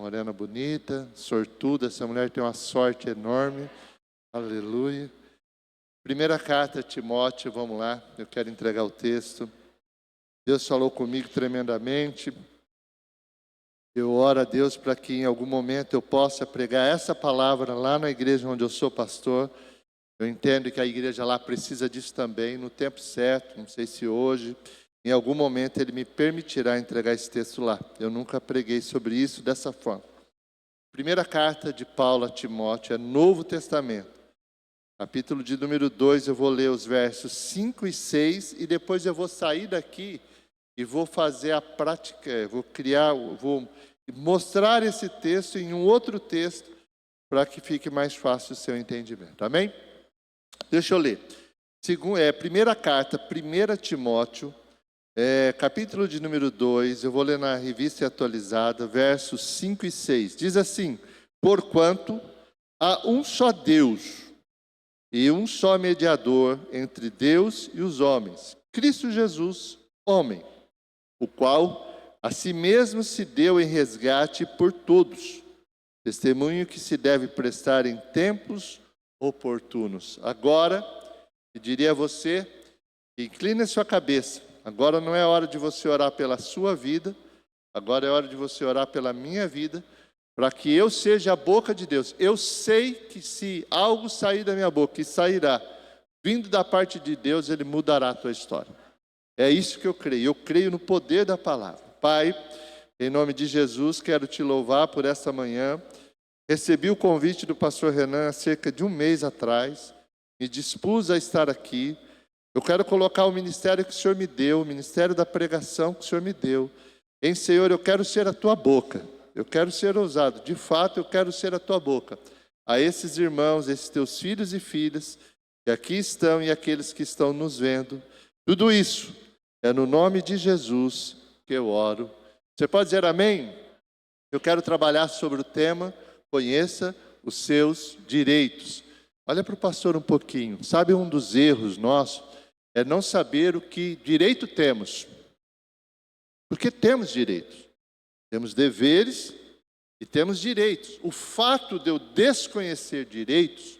morena bonita, sortuda, essa mulher tem uma sorte enorme. Aleluia. Primeira carta a Timóteo, vamos lá, eu quero entregar o texto. Deus falou comigo tremendamente. Eu oro a Deus para que em algum momento eu possa pregar essa palavra lá na igreja onde eu sou pastor. Eu entendo que a igreja lá precisa disso também, no tempo certo, não sei se hoje, em algum momento Ele me permitirá entregar esse texto lá. Eu nunca preguei sobre isso dessa forma. Primeira carta de Paulo a Timóteo é Novo Testamento. Capítulo de número 2, eu vou ler os versos 5 e 6 e depois eu vou sair daqui e vou fazer a prática, vou mostrar esse texto em um outro texto para que fique mais fácil o seu entendimento. Amém? Deixa eu ler. Primeira carta, 1 Timóteo, capítulo de número 2, eu vou ler na revista atualizada, versos 5 e 6. Diz assim: porquanto há um só Deus e um só mediador entre Deus e os homens, Cristo Jesus, homem, o qual a si mesmo se deu em resgate por todos, testemunho que se deve prestar em tempos oportunos. Agora, eu diria a você, incline a sua cabeça. Agora não é hora de você orar pela sua vida, agora é hora de você orar pela minha vida, para que eu seja a boca de Deus. Eu sei que se algo sair da minha boca, e sairá, vindo da parte de Deus, Ele mudará a tua história. É isso que eu creio no poder da palavra. Pai, em nome de Jesus, quero te louvar por esta manhã. Recebi o convite do pastor Renan há cerca de um mês atrás, me dispus a estar aqui. Eu quero colocar o ministério que o Senhor me deu, o ministério da pregação que o Senhor me deu. Senhor, eu quero ser a tua boca. Eu quero ser ousado, de fato eu quero ser a tua boca. A esses irmãos, esses teus filhos e filhas, que aqui estão e aqueles que estão nos vendo, tudo isso é no nome de Jesus que eu oro. Você pode dizer amém? Eu quero trabalhar sobre o tema, conheça os seus direitos. Olha para o pastor um pouquinho. Sabe, um dos erros nossos é não saber o que direito temos. Porque temos direitos. Temos deveres e temos direitos. O fato de eu desconhecer direitos,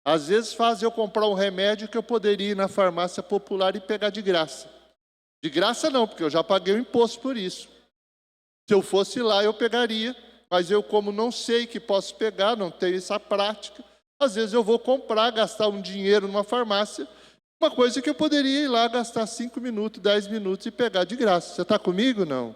às vezes faz eu comprar um remédio que eu poderia ir na farmácia popular e pegar de graça. De graça não, porque eu já paguei o imposto por isso. Se eu fosse lá, eu pegaria, mas eu, como não sei que posso pegar, não tenho essa prática, às vezes eu vou comprar, gastar um dinheiro numa farmácia, uma coisa que eu poderia ir lá, gastar 5 minutos, 10 minutos e pegar de graça. Você está comigo, não?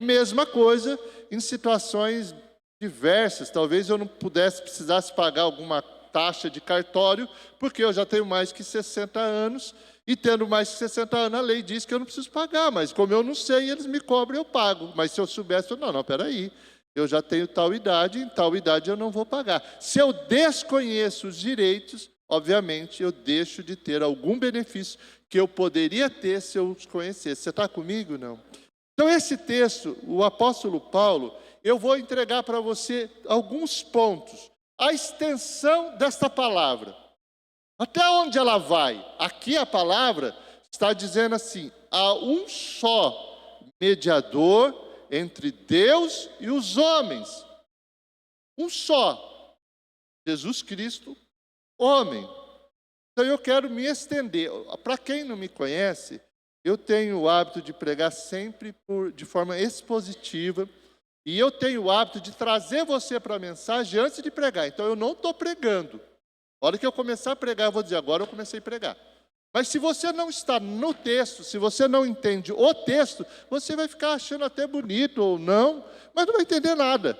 Mesma coisa em situações diversas. Talvez eu não precisasse pagar alguma taxa de cartório, porque eu já tenho mais que 60 anos, e tendo mais que 60 anos, a lei diz que eu não preciso pagar, mas como eu não sei, eles me cobram, eu pago. Mas se eu soubesse, peraí, eu já tenho tal idade, em tal idade eu não vou pagar. Se eu desconheço os direitos, obviamente eu deixo de ter algum benefício que eu poderia ter se eu os conhecesse. Você está comigo, não? Então, esse texto, o apóstolo Paulo, eu vou entregar para você alguns pontos. A extensão desta palavra. Até onde ela vai? Aqui a palavra está dizendo assim: há um só mediador entre Deus e os homens. Um só. Jesus Cristo, homem. Então eu quero me estender. Para quem não me conhece, eu tenho o hábito de pregar sempre de forma expositiva. E eu tenho o hábito de trazer você para a mensagem antes de pregar. Então eu não estou pregando. A hora que eu começar a pregar, eu vou dizer, agora eu comecei a pregar. Mas se você não está no texto, se você não entende o texto, você vai ficar achando até bonito ou não, mas não vai entender nada.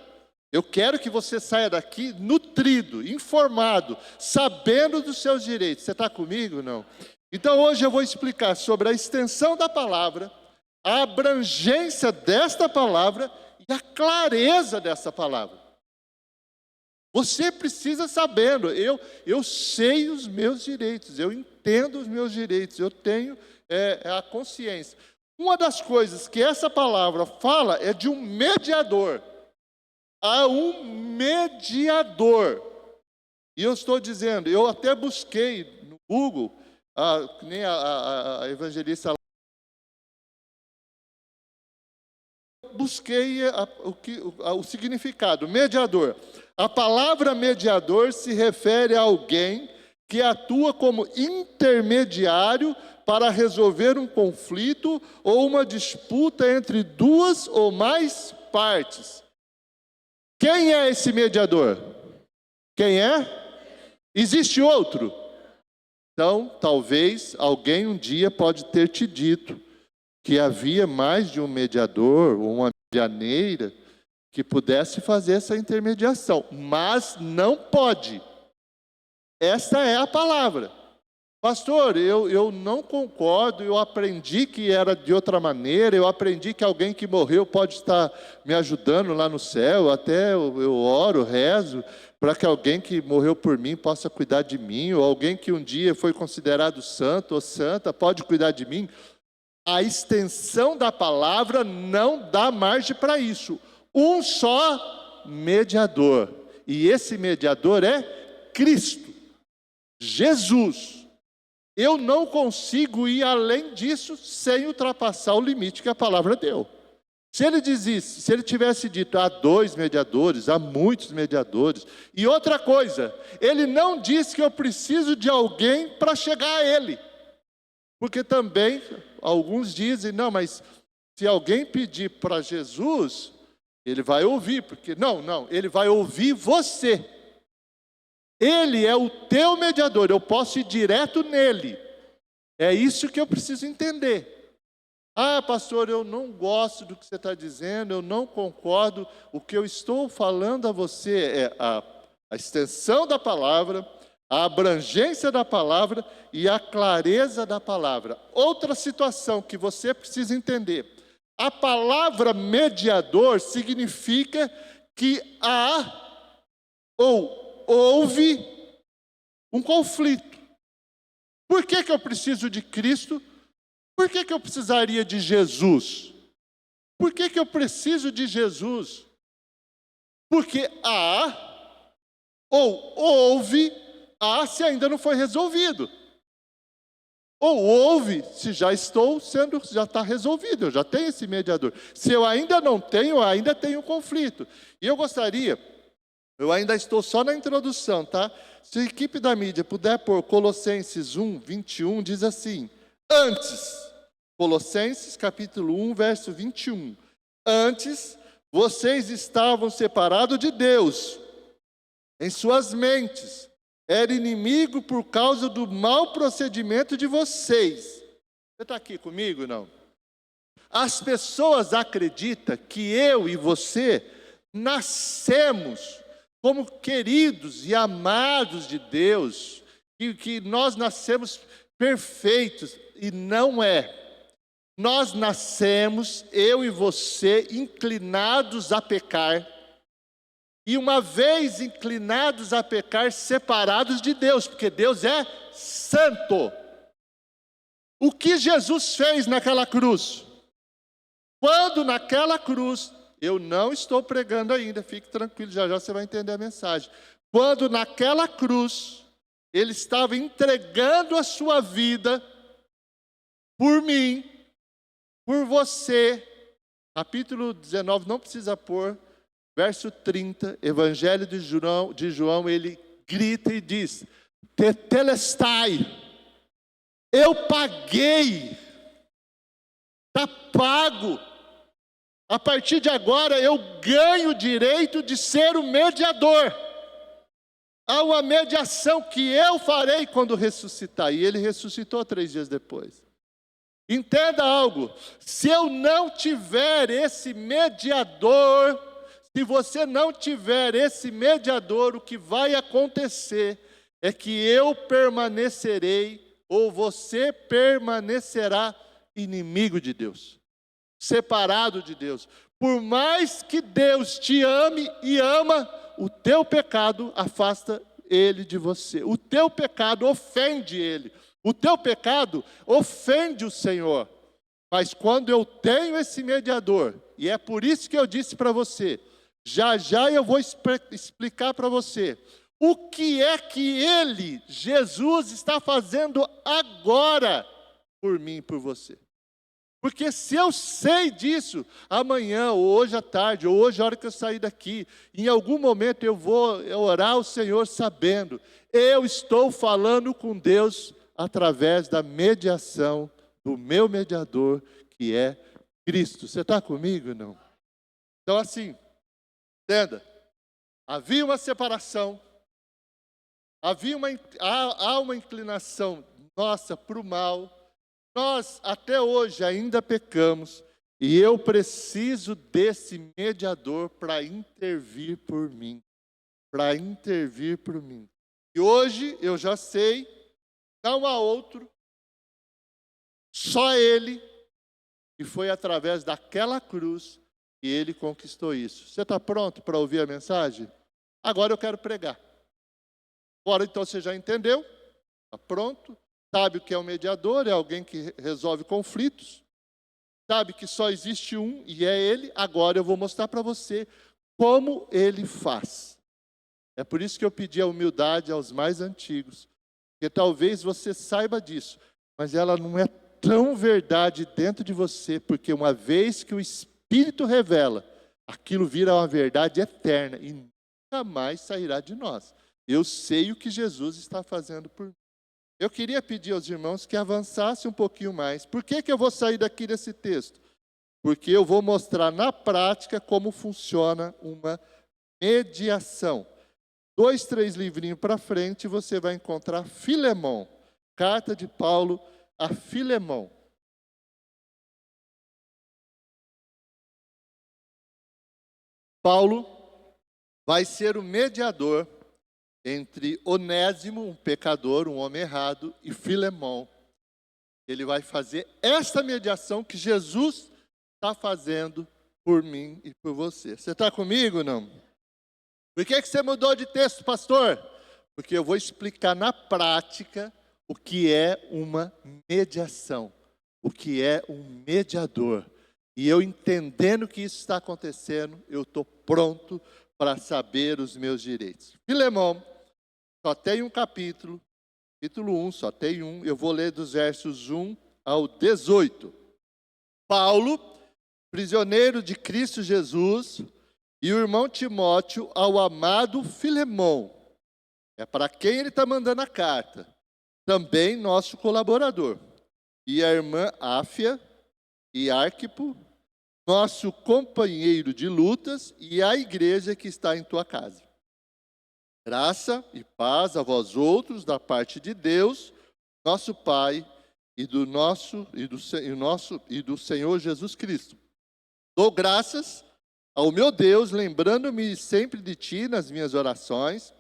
Eu quero que você saia daqui nutrido, informado, sabendo dos seus direitos. Você está comigo, não? Então hoje eu vou explicar sobre a extensão da palavra, a abrangência desta palavra e a clareza dessa palavra. Você precisa sabendo, eu sei os meus direitos, eu entendo os meus direitos, eu tenho a consciência. Uma das coisas que essa palavra fala é de um mediador. Há um mediador. E eu estou dizendo, eu até busquei no Google, nem a evangelista busquei o significado. Mediador. A palavra mediador se refere a alguém que atua como intermediário para resolver um conflito ou uma disputa entre duas ou mais partes. Quem é esse mediador? Quem é? Existe outro? Então, talvez alguém um dia pode ter te dito que havia mais de um mediador ou uma medianeira que pudesse fazer essa intermediação, mas não pode. Esta é a palavra. Pastor, eu não concordo, eu aprendi que era de outra maneira, eu aprendi que alguém que morreu pode estar me ajudando lá no céu, até eu oro, rezo, para que alguém que morreu por mim possa cuidar de mim, ou alguém que um dia foi considerado santo ou santa pode cuidar de mim. A extensão da palavra não dá margem para isso. Um só mediador, e esse mediador é Cristo, Jesus. Eu não consigo ir além disso sem ultrapassar o limite que a palavra deu. Se ele tivesse dito há 2 mediadores, há muitos mediadores, e outra coisa, ele não disse que eu preciso de alguém para chegar a ele. Porque também, alguns dizem, não, mas se alguém pedir para Jesus, ele vai ouvir, porque não, ele vai ouvir você. Ele é o teu mediador, eu posso ir direto nele. É isso que eu preciso entender. Ah, pastor, eu não gosto do que você está dizendo, eu não concordo. O que eu estou falando a você é a extensão da palavra, a abrangência da palavra e a clareza da palavra. Outra situação que você precisa entender. A palavra mediador significa que há ou houve um conflito. Por que eu preciso de Cristo? Por que eu precisaria de Jesus? Por que eu preciso de Jesus? Porque há ou houve, se ainda não foi resolvido. Ou houve, se já está resolvido, eu já tenho esse mediador. Se eu ainda não tenho, eu ainda tenho conflito. E eu ainda estou só na introdução, tá? Se a equipe da mídia puder pôr Colossenses 1, 21, diz assim, Colossenses capítulo 1, verso 21. Antes, vocês estavam separados de Deus, em suas mentes. Era inimigo por causa do mau procedimento de vocês. Você está aqui comigo, não? As pessoas acreditam que eu e você nascemos como queridos e amados de Deus, que nós nascemos perfeitos, e não é. Nós nascemos, eu e você, inclinados a pecar, e uma vez inclinados a pecar, separados de Deus, porque Deus é santo. O que Jesus fez naquela cruz? Quando naquela cruz, eu não estou pregando ainda, fique tranquilo, já você vai entender a mensagem. Quando naquela cruz, ele estava entregando a sua vida por mim, por você. Capítulo 19, não precisa pôr, verso 30, Evangelho de João, ele grita e diz, Tetelestai, eu paguei, está pago. A partir de agora eu ganho o direito de ser o mediador. Há uma mediação que eu farei quando ressuscitar. E ele ressuscitou 3 dias depois. Entenda algo, se eu não tiver esse mediador, se você não tiver esse mediador, o que vai acontecer é que eu permanecerei, ou você permanecerá inimigo de Deus. Separado de Deus. Por mais que Deus te ame e ama, o teu pecado afasta Ele de você. O teu pecado ofende Ele. O teu pecado ofende o Senhor. Mas quando eu tenho esse mediador, e é por isso que eu disse para você, já eu vou explicar para você, o que é que Ele, Jesus, está fazendo agora por mim e por você. Porque se eu sei disso, amanhã, ou hoje à tarde, ou hoje, a hora que eu sair daqui, em algum momento eu vou orar ao Senhor sabendo, eu estou falando com Deus através da mediação do meu mediador, que é Cristo. Você está comigo ou não? Então assim, entenda, havia uma separação, há uma inclinação nossa para o mal. Nós, até hoje, ainda pecamos, e eu preciso desse mediador para intervir por mim. Para intervir por mim. E hoje, eu já sei, não há outro, só Ele, e foi através daquela cruz que Ele conquistou isso. Você está pronto para ouvir a mensagem? Agora eu quero pregar. Agora, então, você já entendeu? Está pronto? Sabe o que é um mediador? É alguém que resolve conflitos. Sabe que só existe um e é Ele. Agora eu vou mostrar para você como Ele faz. É por isso que eu pedi a humildade aos mais antigos. Porque talvez você saiba disso, mas ela não é tão verdade dentro de você, porque uma vez que o Espírito revela, aquilo vira uma verdade eterna e nunca mais sairá de nós. Eu sei o que Jesus está fazendo por mim. Eu queria pedir aos irmãos que avançassem um pouquinho mais. Por que eu vou sair daqui desse texto? Porque eu vou mostrar na prática como funciona uma mediação. 2, 3 livrinhos para frente, você vai encontrar Filemão. Carta de Paulo a Filemão. Paulo vai ser o mediador entre Onésimo, um pecador, um homem errado, e Filemão. Ele vai fazer esta mediação que Jesus está fazendo por mim e por você. Você está comigo ou não? Por que você mudou de texto, pastor? Porque eu vou explicar na prática o que é uma mediação, o que é um mediador. E eu entendendo que isso está acontecendo, eu estou pronto para saber os meus direitos. Filemão. Só tem um capítulo 1, só tem um. Eu vou ler dos versos 1 ao 18. Paulo, prisioneiro de Cristo Jesus, e o irmão Timóteo ao amado Filemão. É para quem ele está mandando a carta. Também nosso colaborador. E a irmã Áfia e Arquipo, nosso companheiro de lutas, e a igreja que está em tua casa. Graça e paz a vós outros da parte de Deus, nosso Pai, e do Senhor Jesus Cristo. Dou graças ao meu Deus, lembrando-me sempre de ti nas minhas orações,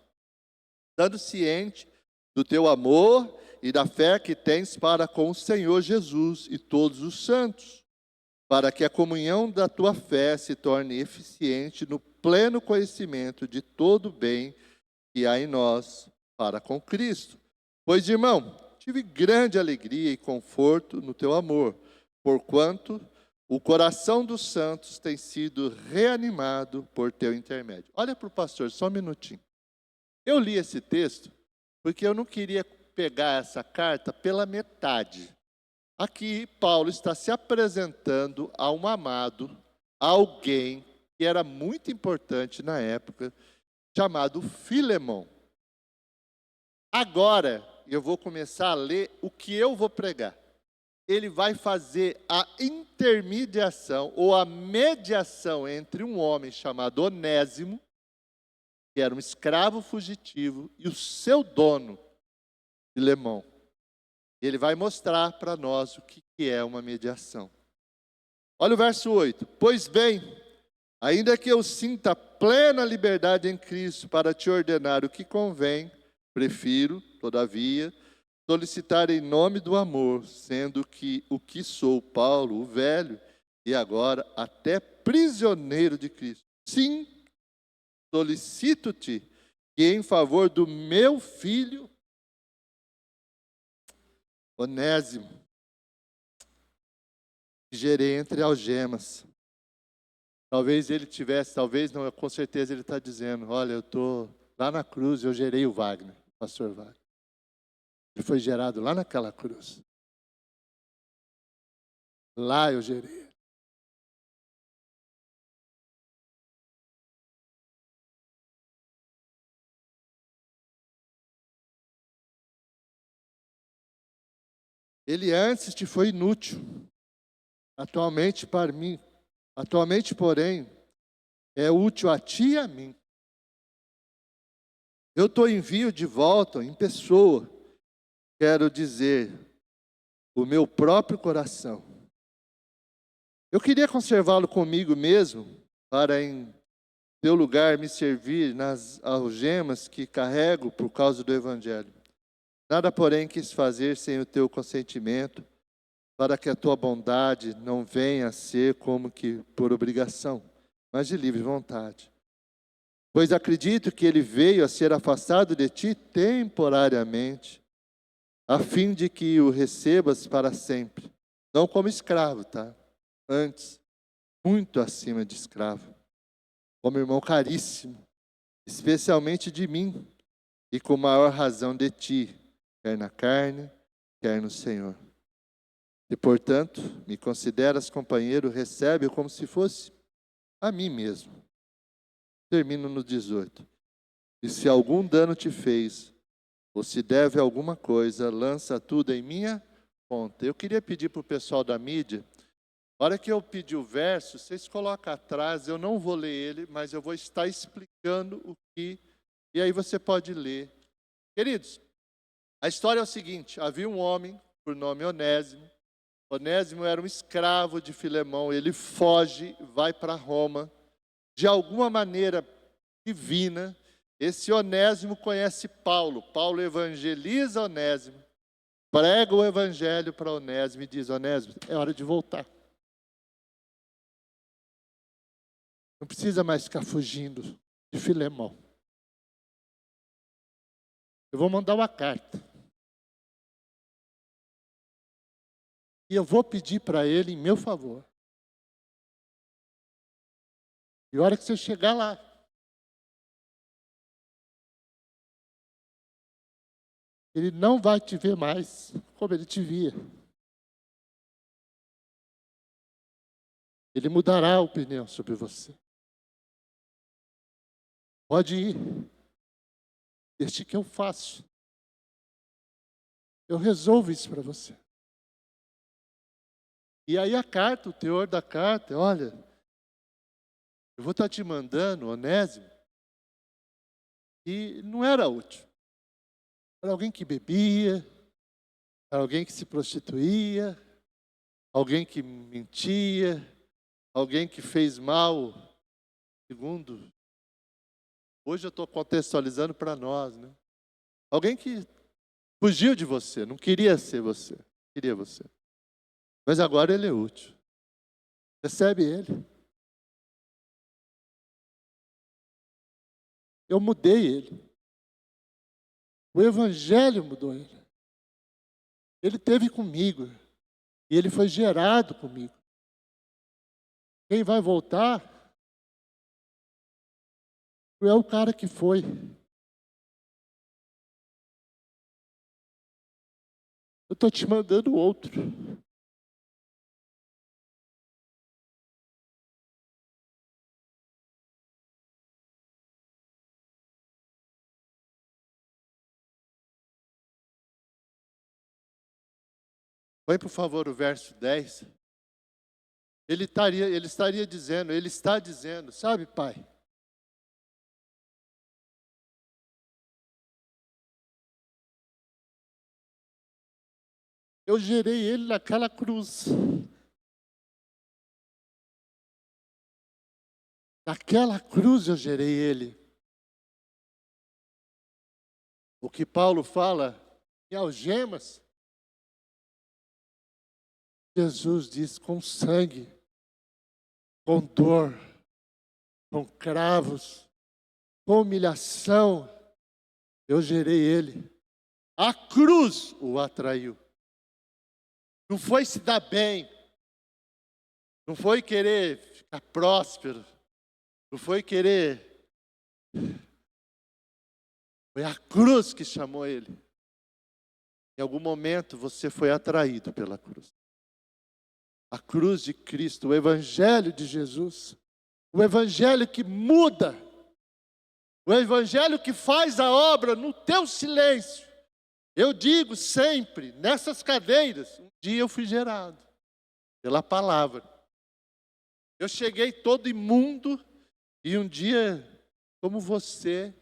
estando ciente do teu amor e da fé que tens para com o Senhor Jesus e todos os santos, para que a comunhão da tua fé se torne eficiente no pleno conhecimento de todo o bem que há em nós para com Cristo. Pois, irmão, tive grande alegria e conforto no teu amor, porquanto o coração dos santos tem sido reanimado por teu intermédio. Olha para o pastor, só um minutinho. Eu li esse texto porque eu não queria pegar essa carta pela metade. Aqui, Paulo está se apresentando a um amado, a alguém que era muito importante na época, chamado Filemão. Agora, eu vou começar a ler o que eu vou pregar. Ele vai fazer a intermediação ou a mediação entre um homem chamado Onésimo, que era um escravo fugitivo, e o seu dono, Filemão. Ele vai mostrar para nós o que é uma mediação. Olha o verso 8. Pois bem, ainda que eu sinta plena liberdade em Cristo para te ordenar o que convém, prefiro, todavia, solicitar em nome do amor, sendo que o que sou, Paulo, o velho, e agora até prisioneiro de Cristo. Sim, solicito-te que em favor do meu filho, Onésimo, que gerei entre algemas. Talvez ele tivesse, talvez não, com certeza ele está dizendo, olha, eu estou lá na cruz, eu gerei o Wagner, o pastor Wagner. Ele foi gerado lá naquela cruz. Lá eu gerei. Ele antes te foi inútil. Atualmente para mim, atualmente, porém, é útil a ti e a mim. Eu te envio de volta em pessoa, quero dizer, o meu próprio coração. Eu queria conservá-lo comigo mesmo, para em teu lugar me servir nas algemas que carrego por causa do Evangelho. Nada, porém, quis fazer sem o teu consentimento, para que a tua bondade não venha a ser como que por obrigação, mas de livre vontade. Pois acredito que ele veio a ser afastado de ti temporariamente, a fim de que o recebas para sempre. Não como escravo, tá? Antes, muito acima de escravo. Como irmão caríssimo, especialmente de mim, e com maior razão de ti, quer na carne, quer no Senhor. E, portanto, me consideras companheiro, recebe-o como se fosse a mim mesmo. Termino no 18. E se algum dano te fez, ou se deve alguma coisa, lança tudo em minha conta. Eu queria pedir para o pessoal da mídia, na hora que eu pedir o verso, vocês colocam atrás, eu não vou ler ele, mas eu vou estar explicando o que, e aí você pode ler. Queridos, a história é o seguinte, havia um homem, por nome Onésimo. Onésimo era um escravo de Filemão, ele foge, vai para Roma, de alguma maneira divina. Esse Onésimo conhece Paulo, Paulo evangeliza Onésimo, prega o evangelho para Onésimo e diz, Onésimo, é hora de voltar. Não precisa mais ficar fugindo de Filemão. Eu vou mandar uma carta. E eu vou pedir para ele em meu favor. E a hora que você chegar lá, ele não vai te ver mais como ele te via. Ele mudará a opinião sobre você. Pode ir. Deixe que eu faço. Eu resolvo isso para você. E aí a carta, o teor da carta, olha, eu vou estar te mandando, Onésimo, e não era útil. Era alguém que bebia, era alguém que se prostituía, alguém que mentia, alguém que fez mal, segundo. Hoje eu estou contextualizando para nós, né? Alguém que fugiu de você, não queria ser você, queria você. Mas agora ele é útil. Recebe ele. Eu mudei ele. O Evangelho mudou ele. Ele esteve comigo. E ele foi gerado comigo. Quem vai voltar não é o cara que foi. Eu estou te mandando outro. Põe, por favor, o verso 10. Ele está dizendo, sabe, Pai? Eu gerei ele naquela cruz. Naquela cruz eu gerei ele. O que Paulo fala em algemas, Jesus diz com sangue, com dor, com cravos, com humilhação, eu gerei ele. A cruz o atraiu. Não foi se dar bem, não foi querer ficar próspero, não foi querer. Foi a cruz que chamou ele. Em algum momento você foi atraído pela cruz. A cruz de Cristo, o Evangelho de Jesus. O Evangelho que muda. O Evangelho que faz a obra no teu silêncio. Eu digo sempre, nessas cadeiras, um dia eu fui gerado pela palavra. Eu cheguei todo imundo e um dia, como você,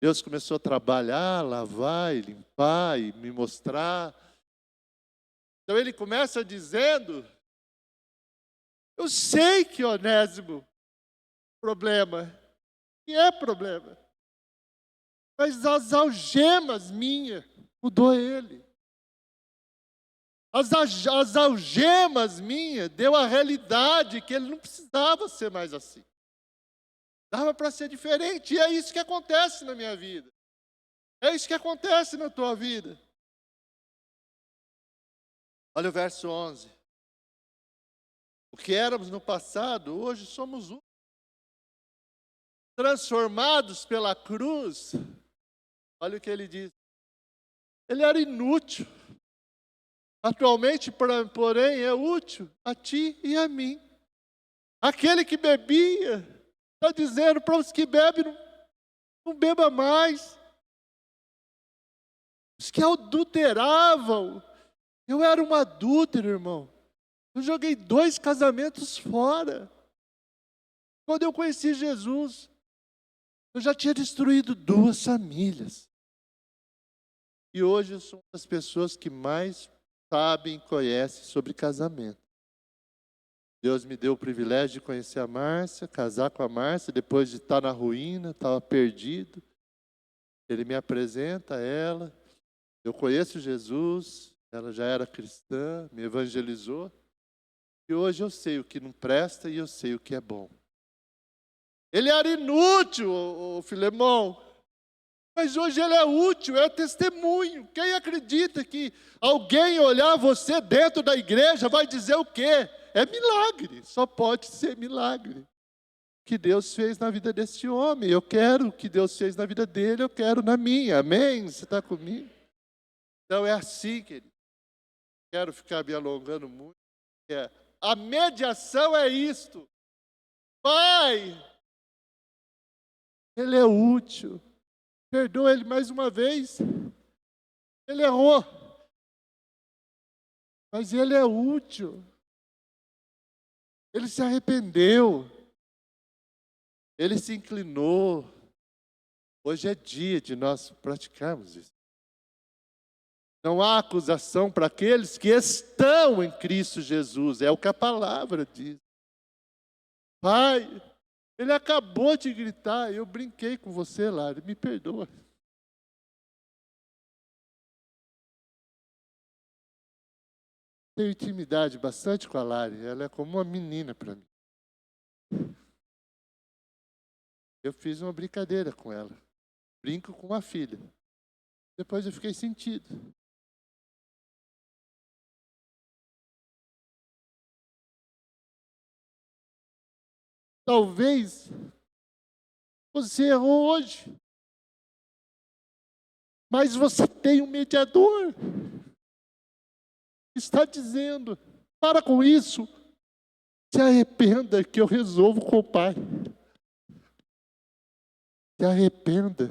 Deus começou a trabalhar, lavar e limpar e me mostrar. Então ele começa dizendo, eu sei que Onésimo, problema, e é problema, mas as algemas minhas mudou ele. As algemas minhas deu a realidade que ele não precisava ser mais assim. Dava para ser diferente, e é isso que acontece na minha vida. É isso que acontece na tua vida. Olha o verso 11. O que éramos no passado, hoje somos um. Transformados pela cruz. Olha o que ele diz. Ele era inútil. Atualmente, porém, é útil a ti e a mim. Aquele que bebia, está dizendo para os que bebem, não beba mais. Os que adulteravam. Eu era um adúltero, irmão. Eu joguei 2 casamentos fora. Quando eu conheci Jesus, eu já tinha destruído 2 famílias. E hoje eu sou uma das pessoas que mais sabem e conhecem sobre casamento. Deus me deu o privilégio de conhecer a Márcia, casar com a Márcia, depois de estar na ruína, estava perdido. Ele me apresenta a ela. Eu conheço Jesus, ela já era cristã, me evangelizou. E hoje eu sei o que não presta e eu sei o que é bom. Ele era inútil, o Filemão. Mas hoje ele é útil, é testemunho. Quem acredita que alguém olhar você dentro da igreja vai dizer o quê? É milagre, só pode ser milagre. O que Deus fez na vida desse homem, eu quero o que Deus fez na vida dele, eu quero na minha, amém? Você está comigo? Então é assim, querido. Quero ficar me alongando muito. A mediação é isto. Pai, ele é útil. Perdoa ele mais uma vez. Ele errou. Mas ele é útil. Ele se arrependeu. Ele se inclinou. Hoje é dia de nós praticarmos isso. Não há acusação para aqueles que estão em Cristo Jesus. É o que a palavra diz. Pai, ele acabou de gritar. Eu brinquei com você, Lari. Me perdoa. Tenho intimidade bastante com a Lari. Ela é como uma menina para mim. Eu fiz uma brincadeira com ela. Brinco com uma filha. Depois eu fiquei sentido. Talvez você errou hoje. Mas você tem um mediador. Está dizendo, para com isso. Se arrependa que eu resolvo com o Pai. Se arrependa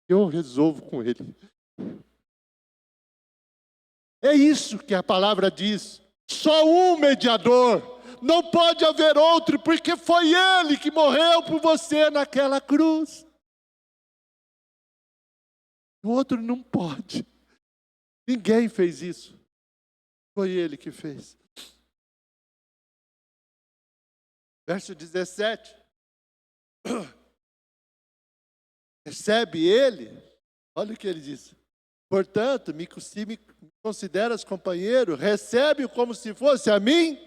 que eu resolvo com Ele. É isso que a palavra diz. Só um mediador. Não pode haver outro, porque foi Ele que morreu por você naquela cruz. O outro não pode. Ninguém fez isso. Foi Ele que fez. Verso 17. Recebe Ele. Olha o que ele diz. Portanto, me consideras companheiro, recebe-o como se fosse a mim.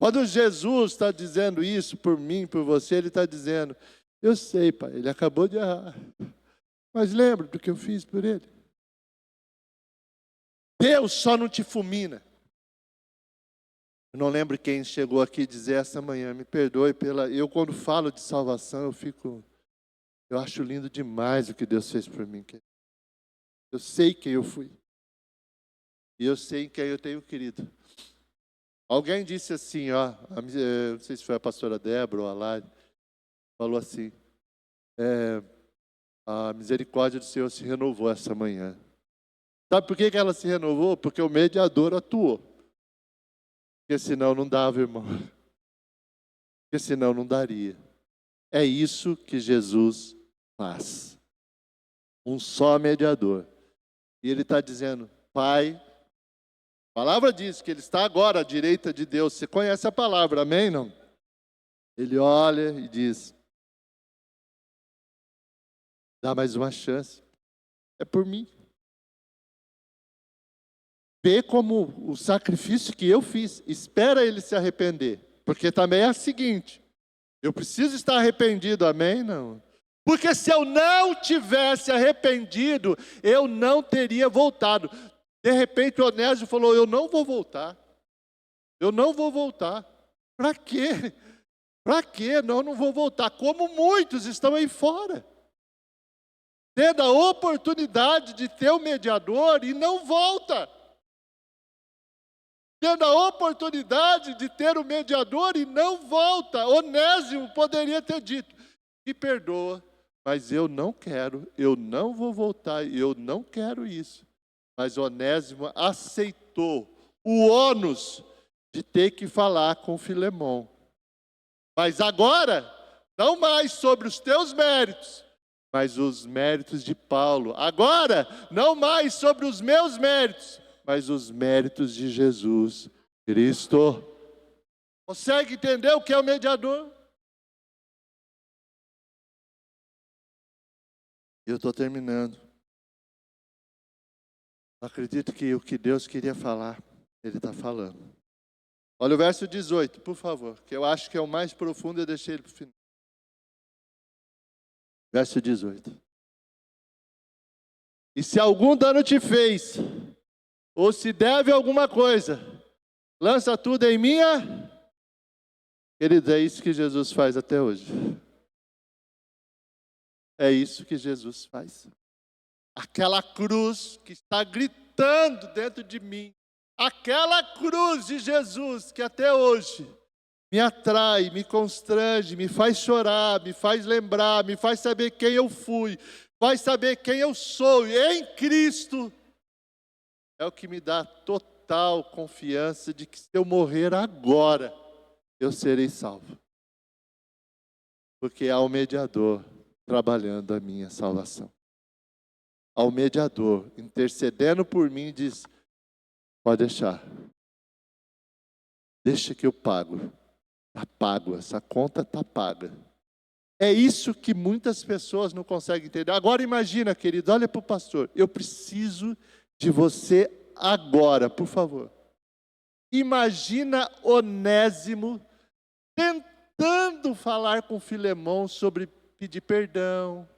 Quando Jesus está dizendo isso por mim, por você, Ele está dizendo, eu sei, Pai, ele acabou de errar. Mas lembra do que eu fiz por ele? Deus só não te fulmina. Eu não lembro quem chegou aqui dizer essa manhã, me perdoe pela... Eu quando falo de salvação, eu acho lindo demais o que Deus fez por mim. Eu sei quem eu fui. E eu sei em quem eu tenho querido. Alguém disse assim, ó, não sei se foi a pastora Débora ou a Lari, falou assim, a misericórdia do Senhor se renovou essa manhã. Sabe por que ela se renovou? Porque o mediador atuou. Porque senão não dava, irmão. Porque senão não daria. É isso que Jesus faz. Um só mediador. E ele está dizendo, Pai, a palavra diz que ele está agora à direita de Deus. Você conhece a palavra, amém? Não? Ele olha e diz, dá mais uma chance. É por mim. Vê como o sacrifício que eu fiz. Espera ele se arrepender. Porque também é o seguinte. Eu preciso estar arrependido, amém? Não. Porque se eu não tivesse arrependido, eu não teria voltado. De repente o Onésio falou, eu não vou voltar. Eu não vou voltar. Para quê? Para quê? Não vou voltar. Como muitos estão aí fora. Tendo a oportunidade de ter o mediador e não volta. Tendo a oportunidade de ter o mediador e não volta. Onésimo poderia ter dito, me perdoa, mas eu não quero, eu não vou voltar, eu não quero isso. Mas Onésimo aceitou o ônus de ter que falar com Filemão. Mas agora, não mais sobre os teus méritos, mas os méritos de Paulo. Agora, não mais sobre os meus méritos, mas os méritos de Jesus Cristo. Consegue entender o que é o mediador? Eu estou terminando. Acredito que o que Deus queria falar, Ele está falando. Olha o verso 18, por favor, que eu acho que é o mais profundo, eu deixei ele para o final. Verso 18. E se algum dano te fez, ou se deve alguma coisa, lança tudo em minha. Queridos, é isso que Jesus faz até hoje. É isso que Jesus faz. Aquela cruz que está gritando dentro de mim. Aquela cruz de Jesus que até hoje me atrai, me constrange, me faz chorar, me faz lembrar, me faz saber quem eu fui, faz saber quem eu sou em Cristo. É o que me dá total confiança de que se eu morrer agora, eu serei salvo. Porque há um mediador trabalhando a minha salvação. Há um mediador intercedendo por mim e diz, pode deixar. Deixa que eu pago. Está pago, essa conta está paga. É isso que muitas pessoas não conseguem entender. Agora imagina, querido, olha para o pastor. Eu preciso de você agora, por favor. Imagina Onésimo tentando falar com Filemão sobre pedir perdão,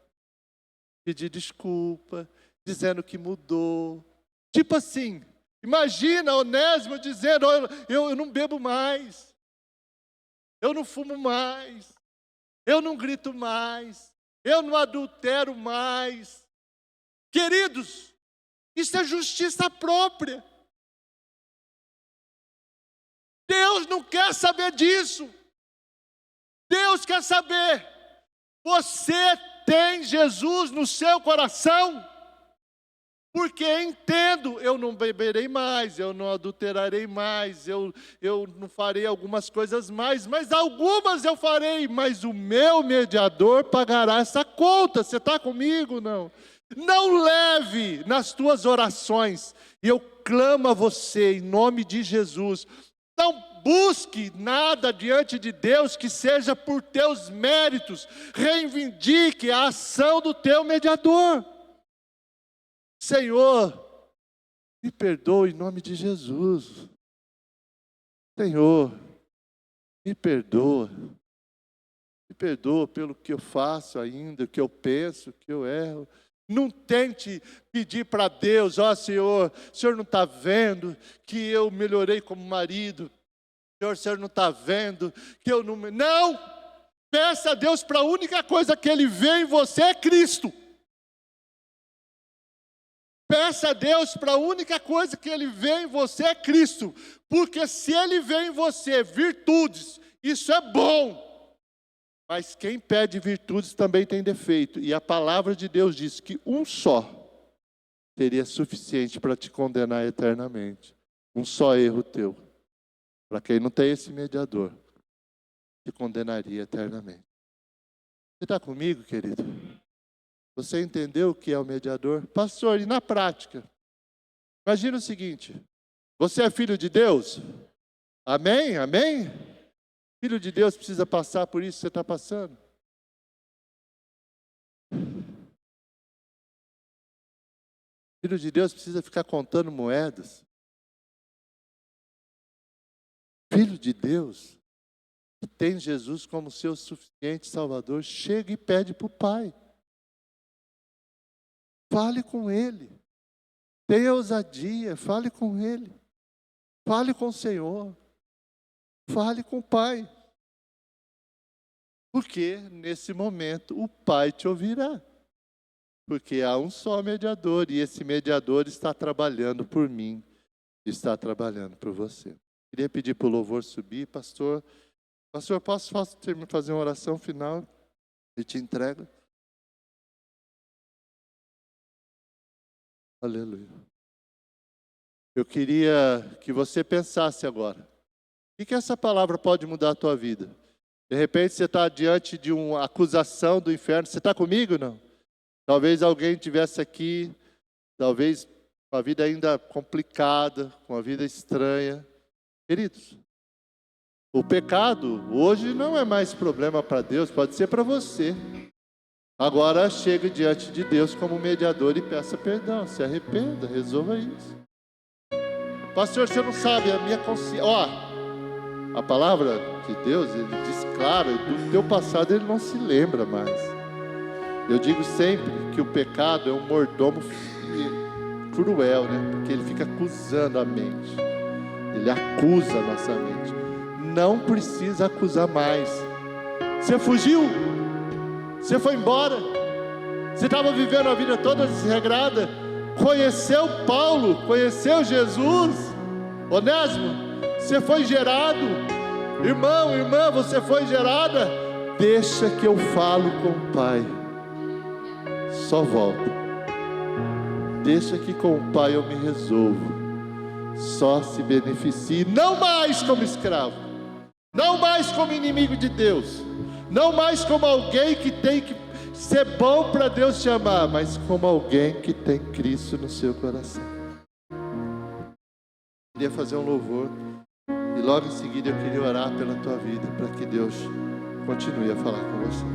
pedir desculpa, dizendo que mudou. Tipo assim, imagina Onésimo dizendo, eu não bebo mais, eu não fumo mais, eu não grito mais, eu não adultero mais. Queridos, isso é justiça própria. Deus não quer saber disso. Deus quer saber, você tem Jesus no seu coração? Porque entendo, eu não beberei mais, eu não adulterarei mais, eu não farei algumas coisas mais, mas algumas eu farei, mas o meu mediador pagará essa conta. Você está comigo? Não. Não leve nas tuas orações, e eu clamo a você em nome de Jesus, não busque nada diante de Deus que seja por teus méritos, reivindique a ação do teu mediador. Senhor, me perdoa em nome de Jesus. Senhor, me perdoa. Me perdoa pelo que eu faço ainda, o que eu penso, o que eu erro. Não tente pedir para Deus, ó Senhor, o Senhor não está vendo que eu melhorei como marido? O Senhor não está vendo que eu não... Não! Peça a Deus para a única coisa que Ele vê em você é Cristo. Peça a Deus para a única coisa que Ele vê em você é Cristo. Porque se Ele vê em você virtudes, isso é bom. Mas quem pede virtudes também tem defeito. E a palavra de Deus diz que um só seria suficiente para te condenar eternamente. Um só erro teu. Para quem não tem esse mediador, te condenaria eternamente. Você está comigo, querido? Você entendeu o que é o mediador? Pastor, e na prática? Imagina o seguinte, você é filho de Deus? Amém? Amém? Filho de Deus precisa passar por isso que você está passando? Filho de Deus precisa ficar contando moedas? Filho de Deus, que tem Jesus como seu suficiente Salvador, chega e pede para o Pai. Fale com Ele. Tenha ousadia, fale com Ele. Fale com o Senhor. Fale com o Pai. Porque nesse momento o Pai te ouvirá. Porque há um só mediador e esse mediador está trabalhando por mim, está trabalhando por você. Queria pedir para o louvor subir, pastor. Pastor, posso fazer uma oração final e te entrego? Aleluia. Eu queria que você pensasse agora. O que essa palavra pode mudar a tua vida? De repente você está diante de uma acusação do inferno. Você está comigo ou não? Talvez alguém estivesse aqui, talvez com a vida ainda complicada, com a vida estranha. Queridos, o pecado hoje não é mais problema para Deus, pode ser para você. Agora chegue diante de Deus como mediador e peça perdão, se arrependa, resolva isso. Pastor, você não sabe, a minha consciência... a palavra de Deus, Ele diz claro, do teu passado Ele não se lembra mais. Eu digo sempre que o pecado é um mordomo cruel, né? Porque ele fica acusando a mente. Ele acusa a nossa mente. Não precisa acusar mais. Você fugiu? Você foi embora? Você estava vivendo a vida toda desregrada? Conheceu Paulo? Conheceu Jesus? Onésimo? Você foi gerado? Irmão, irmã, você foi gerada? Deixa que eu falo com o Pai. Só volta. Deixa que com o Pai eu me resolvo. Só se beneficie, não mais como escravo, não mais como inimigo de Deus, não mais como alguém que tem que ser bom para Deus te amar, mas como alguém que tem Cristo no seu coração. Eu queria fazer um louvor e logo em seguida eu queria orar pela tua vida, para que Deus continue a falar com você.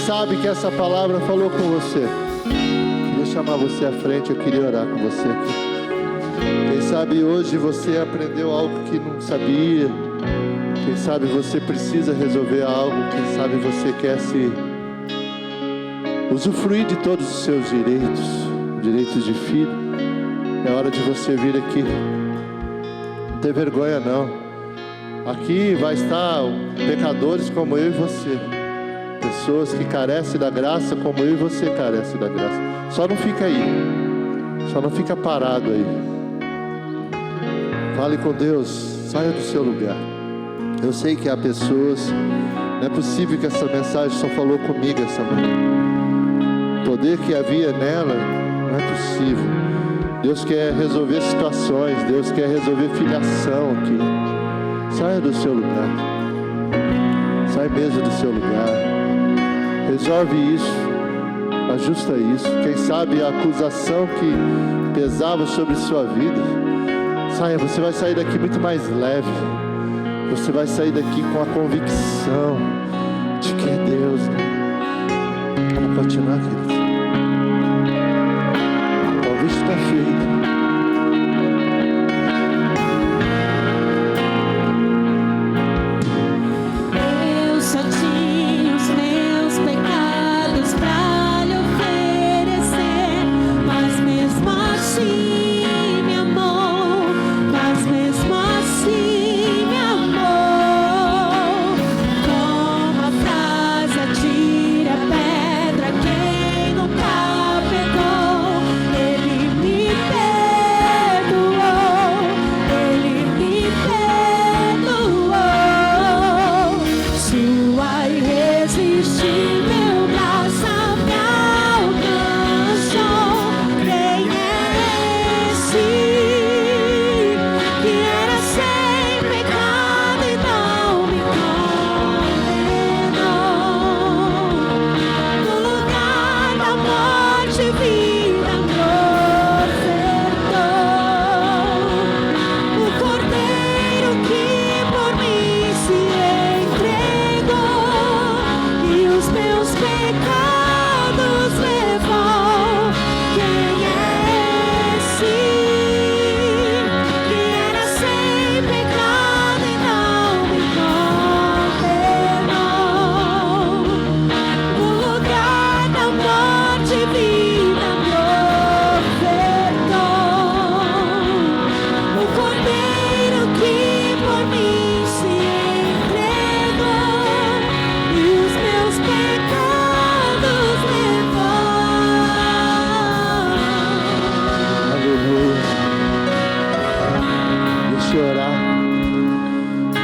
sabe que essa palavra falou com você? Queria chamar você à frente, eu queria orar com você aqui. Quem sabe hoje você aprendeu algo que não sabia. Quem sabe você precisa resolver algo. Quem sabe você quer se usufruir de todos os seus direitos de filho. É hora de você vir aqui. Não tem vergonha não. Aqui vai estar pecadores como eu e você. Pessoas que carecem da graça como eu e você carecem da graça. Só não fica aí. Só não fica parado aí. Fale com Deus. Saia do seu lugar. Eu sei que há pessoas. Não é possível que essa mensagem só falou comigo essa manhã. O poder que havia nela não é possível. Deus quer resolver situações. Deus quer resolver filiação aqui. Saia do seu lugar. Sai mesmo do seu lugar. Resolve isso. Ajusta isso. Quem sabe a acusação que pesava sobre sua vida. Saia, você vai sair daqui muito mais leve. Você vai sair daqui com a convicção de que é Deus. Vamos continuar, queridos. O convite está feito.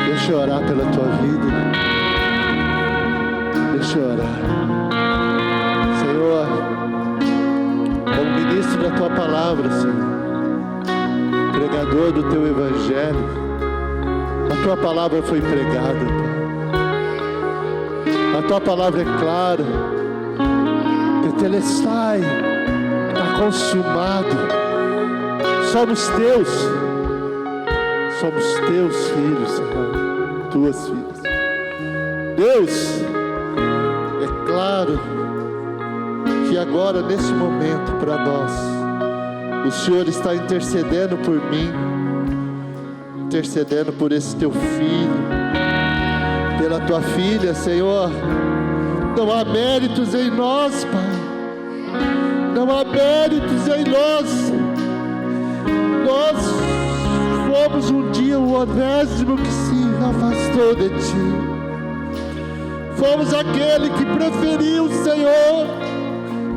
Deixa eu orar pela tua vida. Deixa eu orar. Senhor, como ministro da tua palavra, Senhor, pregador do teu evangelho, a tua palavra foi pregada, Pai. A tua palavra é clara. Tetelestai, está consumado. Somos teus. Somos teus filhos, Senhor. Tuas filhas. Deus, é claro que agora, nesse momento, para nós, o Senhor está intercedendo por mim, intercedendo por esse teu filho, pela tua filha, Senhor. Não há méritos em nós, Pai. Não há méritos em nós. Nós fomos um dia o Onésimo que se afastou de ti. Fomos aquele que preferiu, Senhor,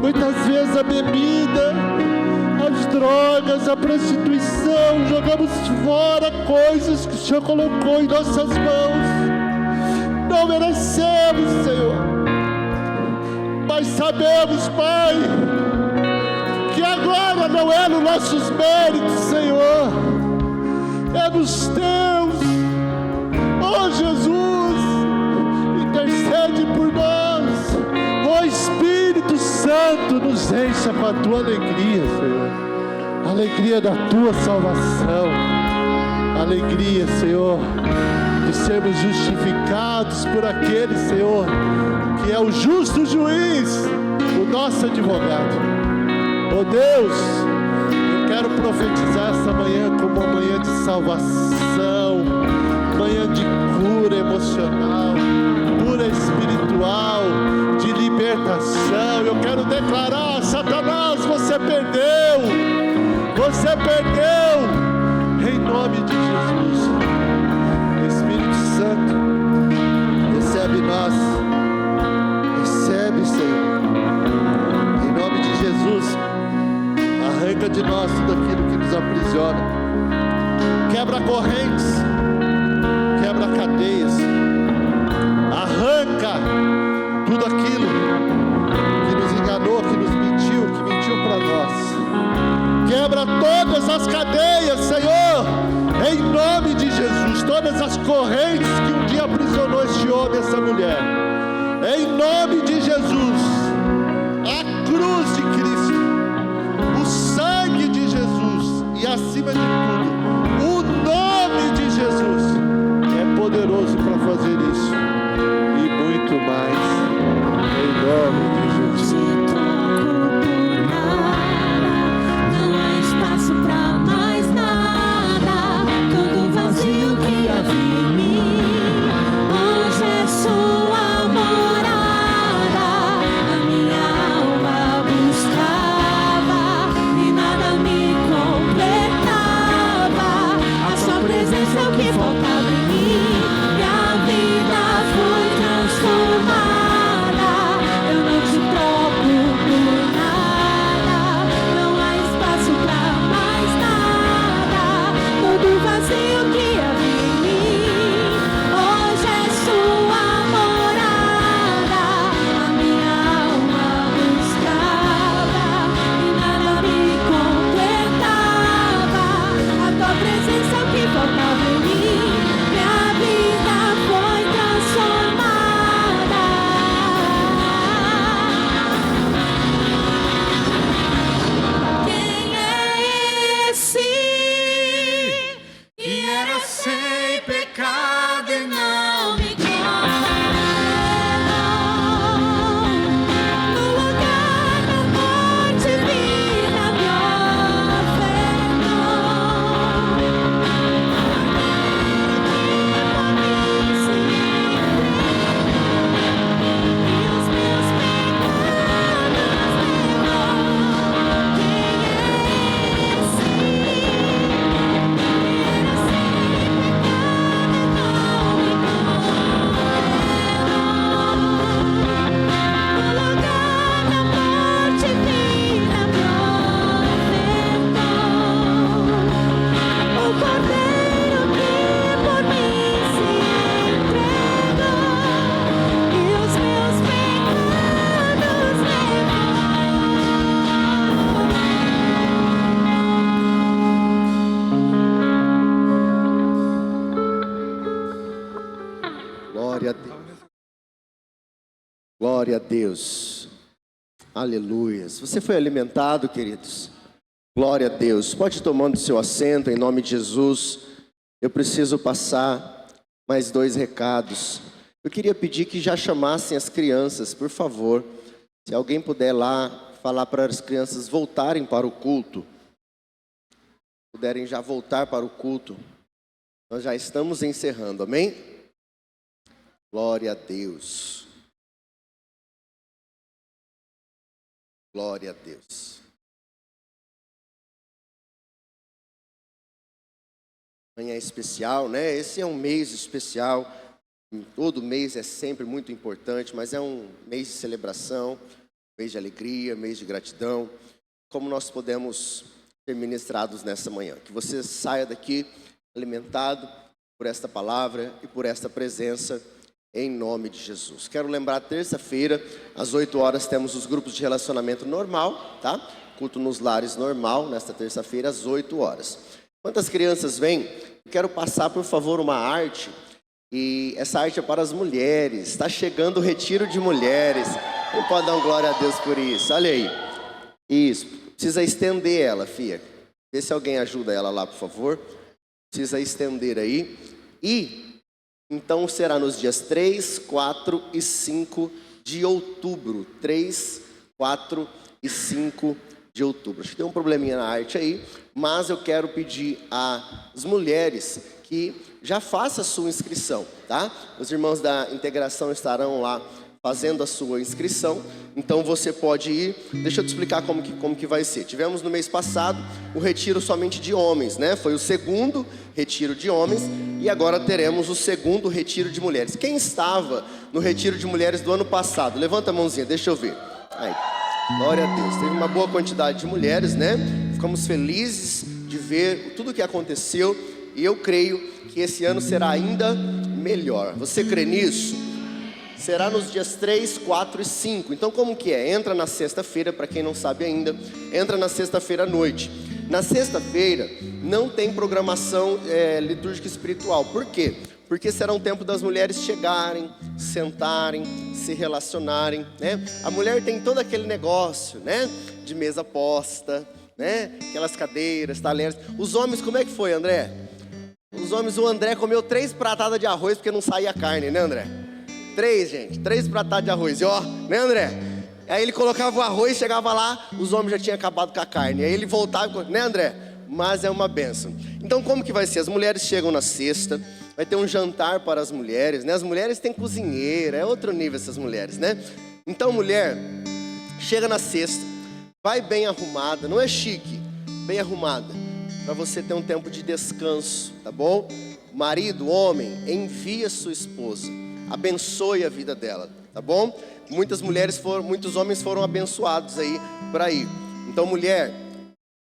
muitas vezes a bebida, as drogas, a prostituição. Jogamos fora coisas que o Senhor colocou em nossas mãos. Não merecemos, Senhor, mas sabemos, Pai, que agora não é nos nossos méritos, Senhor, é nos teus. Oh Jesus, intercede por nós. Oh Espírito Santo, nos encha com a tua alegria, Senhor. Alegria da tua salvação. Alegria, Senhor, de sermos justificados por aquele, Senhor, que é o justo juiz, o nosso advogado. Oh Deus, eu quero profetizar essa manhã como uma manhã de salvação, manhã de cura emocional, cura espiritual, de libertação. Eu quero declarar: Satanás, você perdeu, em nome de Jesus. Espírito Santo, recebe nós, recebe, Senhor, em nome de Jesus. Arranca de nós tudo aquilo que nos aprisiona, quebra correntes, quebra cadeias, arranca tudo aquilo que nos enganou, que nos mentiu, que mentiu para nós. Quebra todas as cadeias, Senhor, em nome de Jesus. Todas as correntes que um dia aprisionou este homem, essa mulher, em nome de Jesus. A cruz de Cristo, o sangue de Jesus e, acima de tudo, o nome de Jesus é poderoso para fazer isso e muito mais, em nome de Jesus. Glória a Deus. Aleluia. Você foi alimentado, queridos? Glória a Deus. Pode ir tomando seu assento em nome de Jesus. Eu preciso passar mais 2 recados. Eu queria pedir que já chamassem as crianças, por favor. Se alguém puder lá falar para as crianças voltarem para o culto. Puderem já voltar para o culto. Nós já estamos encerrando, amém? Glória a Deus. Glória a Deus. Manhã especial, né? Esse é um mês especial. Todo mês é sempre muito importante, mas é um mês de celebração, mês de alegria, mês de gratidão. Como nós podemos ser ministrados nessa manhã? Que você saia daqui alimentado por esta palavra e por esta presença, em nome de Jesus. Quero lembrar, terça-feira, às 8 horas, temos os grupos de relacionamento normal, tá? Culto nos lares normal, nesta terça-feira, às 8 horas. Quantas crianças vêm? Eu quero passar, por favor, uma arte. E essa arte é para as mulheres. Está chegando o retiro de mulheres. Quem pode dar um glória a Deus por isso? Olha aí. Isso. Precisa estender ela, filha. Vê se alguém ajuda ela lá, por favor. Precisa estender aí. E então será nos dias 3, 4 e 5 de outubro, 3, 4 e 5 de outubro. Acho que tem um probleminha na arte aí, mas eu quero pedir às mulheres que já façam a sua inscrição, tá? Os irmãos da integração estarão lá fazendo a sua inscrição, então você pode ir. Deixa eu te explicar como que vai ser. Tivemos no mês passado o retiro somente de homens, né? Foi o segundo retiro de homens e agora teremos o segundo retiro de mulheres. Quem estava no retiro de mulheres do ano passado? Levanta a mãozinha, deixa eu ver. Aí, glória a Deus. Teve uma boa quantidade de mulheres, né? Ficamos felizes de ver tudo o que aconteceu e eu creio que esse ano será ainda melhor. Você crê nisso? Será nos dias 3, 4 e 5. Então como que é? Entra na sexta-feira, para quem não sabe ainda, entra na sexta-feira à noite. Na sexta-feira não tem programação litúrgica espiritual. Por quê? Porque será um tempo das mulheres chegarem, sentarem, se relacionarem, né? A mulher tem todo aquele negócio, né? De mesa posta, né? Aquelas cadeiras, talheres. Os homens, como é que foi, André? Os homens, o André comeu 3 pratadas de arroz porque não saía carne, né, André? 3, gente, 3 pratadas de arroz, e ó, né, André? Aí ele colocava o arroz, chegava lá, os homens já tinham acabado com a carne. Aí ele voltava, né, André? Mas é uma bênção. Então como que vai ser? As mulheres chegam na sexta, vai ter um jantar para as mulheres, né? As mulheres têm cozinheira, é outro nível essas mulheres, né? Então mulher, chega na sexta, vai bem arrumada, não é chique, bem arrumada, para você ter um tempo de descanso, tá bom? Marido, homem, envia sua esposa. Abençoe a vida dela, tá bom? Muitos homens foram abençoados aí para ir. Então, mulher,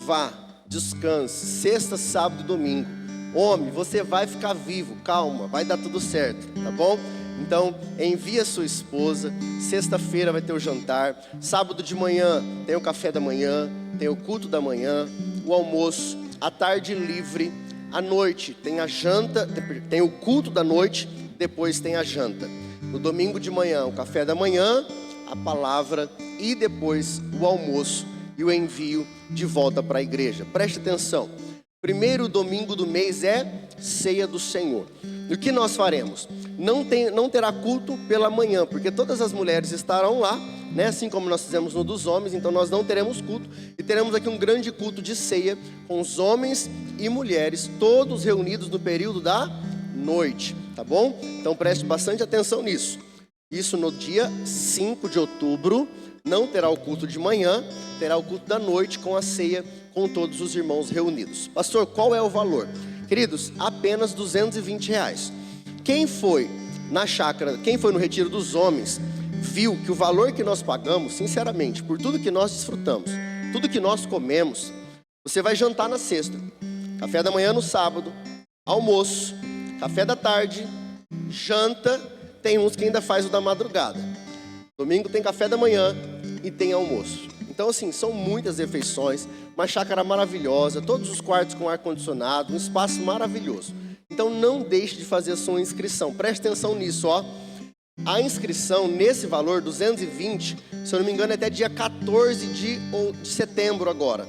vá, descanse, sexta, sábado e domingo. Homem, você vai ficar vivo, calma, vai dar tudo certo, tá bom? Então, envia sua esposa. Sexta-feira vai ter o jantar. Sábado de manhã tem o café da manhã, tem o culto da manhã, o almoço, a tarde livre. À noite tem a janta, tem o culto da noite. Depois tem a janta. No domingo de manhã, o café da manhã, a palavra e depois o almoço e o envio de volta para a igreja. Preste atenção. Primeiro domingo do mês é ceia do Senhor. E o que nós faremos? Não terá culto pela manhã, porque todas as mulheres estarão lá, né? Assim como nós fizemos no dos homens, então nós não teremos culto. E teremos aqui um grande culto de ceia com os homens e mulheres, todos reunidos no período da noite, tá bom? Então preste bastante atenção nisso. Isso no dia 5 de outubro, não terá o culto de manhã, terá o culto da noite com a ceia com todos os irmãos reunidos. Pastor, qual é o valor? Queridos, apenas R$220. Quem foi na chácara, quem foi no retiro dos homens, viu que o valor que nós pagamos, sinceramente, por tudo que nós desfrutamos, tudo que nós comemos, você vai jantar na sexta, café da manhã no sábado, almoço, café da tarde, janta, tem uns que ainda faz o da madrugada. Domingo tem café da manhã e tem almoço. Então assim, são muitas refeições, uma chácara maravilhosa, todos os quartos com ar-condicionado, um espaço maravilhoso. Então não deixe de fazer a sua inscrição, preste atenção nisso, ó. A inscrição nesse valor, 220, se eu não me engano é até dia 14 de setembro agora.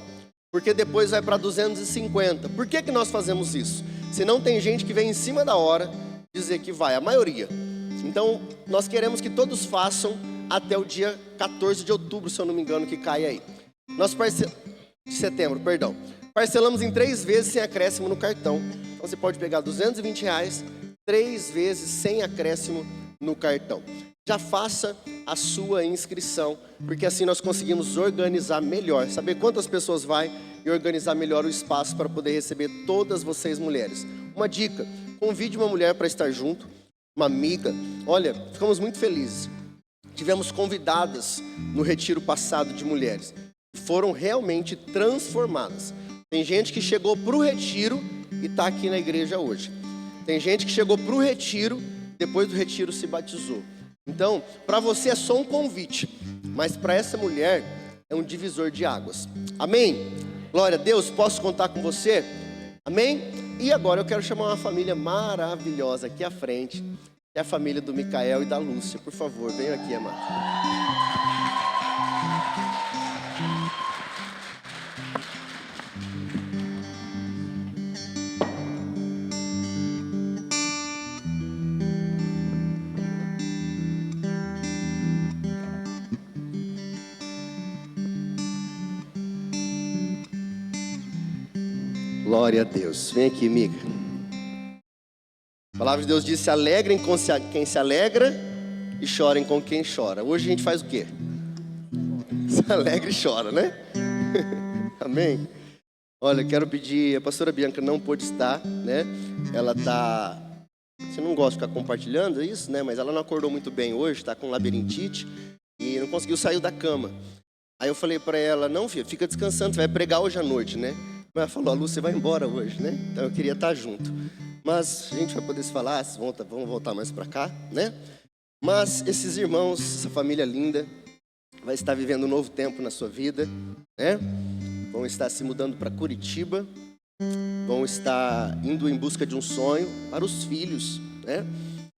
Porque depois vai para 250. Por que nós fazemos isso? Senão tem gente que vem em cima da hora dizer que vai, a maioria. Então, nós queremos que todos façam até o dia 14 de outubro, se eu não me engano, que cai aí. De setembro, perdão. Parcelamos em 3 vezes sem acréscimo no cartão. Então, você pode pegar R$220, 3 vezes sem acréscimo no cartão. Já faça a sua inscrição, porque assim nós conseguimos organizar melhor, saber quantas pessoas vai e organizar melhor o espaço para poder receber todas vocês mulheres. Uma dica, convide uma mulher para estar junto, uma amiga. Olha, ficamos muito felizes. Tivemos convidadas no retiro passado de mulheres, que foram realmente transformadas. Tem gente que chegou para o retiro e está aqui na igreja hoje. Tem gente que chegou para o retiro, depois do retiro se batizou. Então, para você é só um convite, mas para essa mulher é um divisor de águas. Amém? Glória a Deus, posso contar com você? Amém? E agora eu quero chamar uma família maravilhosa aqui à frente, que é a família do Micael e da Lúcia. Por favor, venham aqui, amado. Glória a Deus. Vem aqui, Mica. A palavra de Deus diz: se alegrem com quem se alegra e chorem com quem chora. Hoje a gente faz o quê? Se alegra e chora, né? Amém? Olha, quero pedir, a pastora Bianca não pôde estar, né? Ela tá... Você não gosta de ficar compartilhando isso, né? Mas ela não acordou muito bem hoje, está com labirintite e não conseguiu sair da cama. Aí eu falei para ela: não, filha, fica descansando, você vai pregar hoje à noite, né? Mas ela falou: a Lúcia vai embora hoje, né? Então eu queria estar junto. Mas a gente vai poder se falar, vamos voltar mais para cá, né? Mas esses irmãos, essa família linda, vai estar vivendo um novo tempo na sua vida, né? Vão estar se mudando para Curitiba, vão estar indo em busca de um sonho para os filhos, né?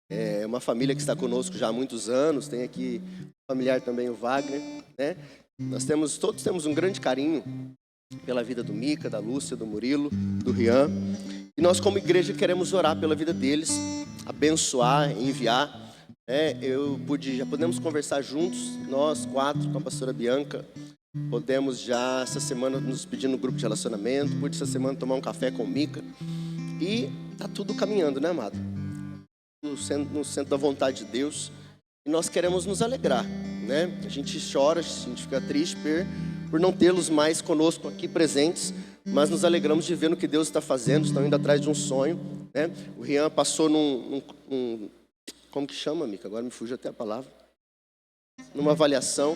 É uma família que está conosco já há muitos anos, tem aqui um familiar também, o Wagner, né? Todos temos um grande carinho pela vida do Mica, da Lúcia, do Murilo, do Rian. E nós como igreja queremos orar pela vida deles, abençoar, enviar. Já podemos conversar juntos, nós 4, com a pastora Bianca. Podemos já essa semana nos pedir no grupo de relacionamento, pude essa semana tomar um café com o Mica. E tá tudo caminhando, né, amado? No centro da vontade de Deus. E nós queremos nos alegrar, né? A gente chora, a gente fica triste por não tê-los mais conosco aqui presentes, mas nos alegramos de ver no que Deus está fazendo, estão indo atrás de um sonho, né? O Rian passou como que chama, Mica? Agora me fugiu até a palavra. Numa avaliação,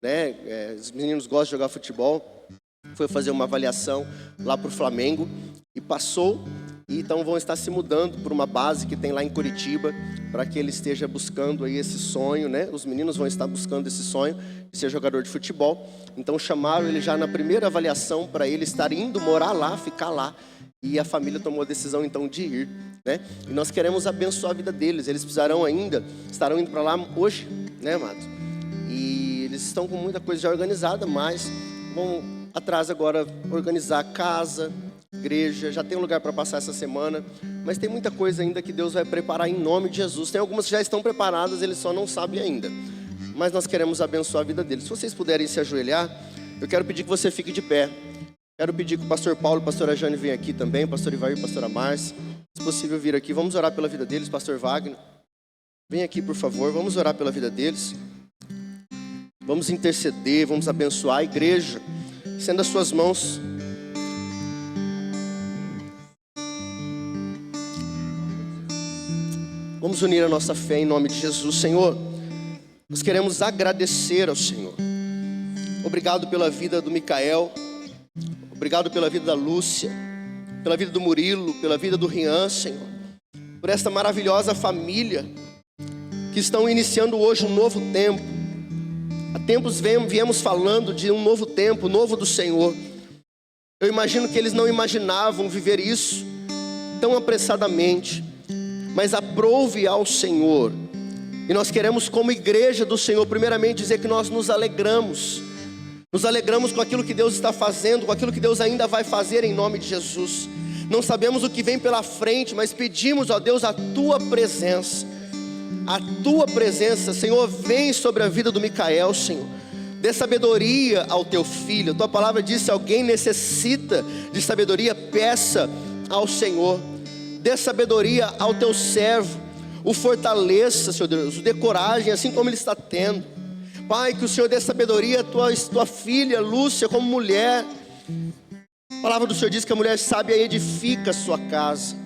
né? Os meninos gostam de jogar futebol, foi fazer uma avaliação lá para o Flamengo e passou. E então vão estar se mudando para uma base que tem lá em Curitiba, para que ele esteja buscando aí esse sonho, né? Os meninos vão estar buscando esse sonho de ser jogador de futebol. Então chamaram ele já na primeira avaliação para ele estar indo morar lá, ficar lá. E a família tomou a decisão então de ir, né? E nós queremos abençoar a vida deles. Eles estarão indo para lá hoje, né, amados? E eles estão com muita coisa já organizada, mas vão atrás agora organizar a casa, igreja, já tem um lugar para passar essa semana, mas tem muita coisa ainda que Deus vai preparar em nome de Jesus. Tem algumas que já estão preparadas, eles só não sabem ainda, mas nós queremos abençoar a vida deles. Se vocês puderem se ajoelhar, eu quero pedir que você fique de pé. Quero pedir que o pastor Paulo e a pastora Jane venham aqui também, o pastor Ivair e a pastora Márcia, se possível vir aqui. Vamos orar pela vida deles. Pastor Wagner, vem aqui por favor, vamos orar pela vida deles, vamos interceder, vamos abençoar a igreja, estenda as suas mãos. Vamos unir a nossa fé em nome de Jesus. Senhor, nós queremos agradecer ao Senhor. Obrigado pela vida do Micael, obrigado pela vida da Lúcia, pela vida do Murilo, pela vida do Rian, Senhor, por esta maravilhosa família que estão iniciando hoje um novo tempo. Há tempos viemos falando de um novo tempo, novo do Senhor. Eu imagino que eles não imaginavam viver isso tão apressadamente, mas aprove ao Senhor. E nós queremos, como igreja do Senhor, primeiramente dizer que nós nos alegramos com aquilo que Deus está fazendo, com aquilo que Deus ainda vai fazer em nome de Jesus. Não sabemos o que vem pela frente, mas pedimos, ó Deus, a Tua presença. A Tua presença, Senhor, vem sobre a vida do Micael, Senhor. Dê sabedoria ao Teu filho. A Tua palavra diz: se alguém necessita de sabedoria, peça ao Senhor. Dê sabedoria ao Teu servo, o fortaleça, Senhor Deus, o dê coragem, assim como ele está tendo. Pai, que o Senhor dê sabedoria à tua filha Lúcia como mulher. A palavra do Senhor diz que a mulher sábia edifica a sua casa.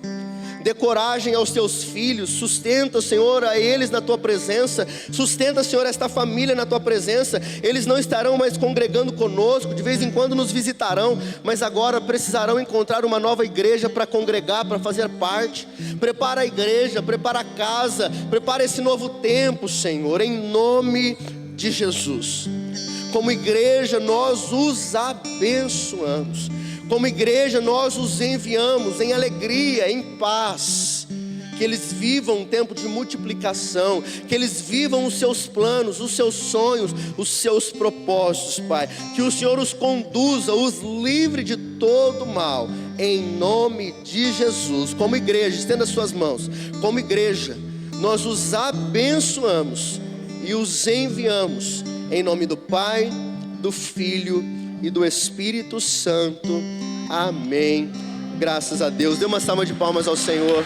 Dê coragem aos teus filhos, sustenta, Senhor, a eles na tua presença, sustenta, Senhor, esta família na tua presença. Eles não estarão mais congregando conosco, de vez em quando nos visitarão, mas agora precisarão encontrar uma nova igreja para congregar, para fazer parte. Prepara a igreja, prepara a casa, prepara esse novo tempo, Senhor, em nome de Jesus. Como igreja nós os abençoamos. Como igreja nós os enviamos em alegria, em paz. Que eles vivam um tempo de multiplicação, que eles vivam os seus planos, os seus sonhos, os seus propósitos, Pai. Que o Senhor os conduza, os livre de todo mal, em nome de Jesus. Como igreja, estenda as suas mãos. Como igreja, nós os abençoamos e os enviamos em nome do Pai, do Filho e do Espírito Santo. Amém Graças a Deus. Dê uma salva de palmas ao Senhor.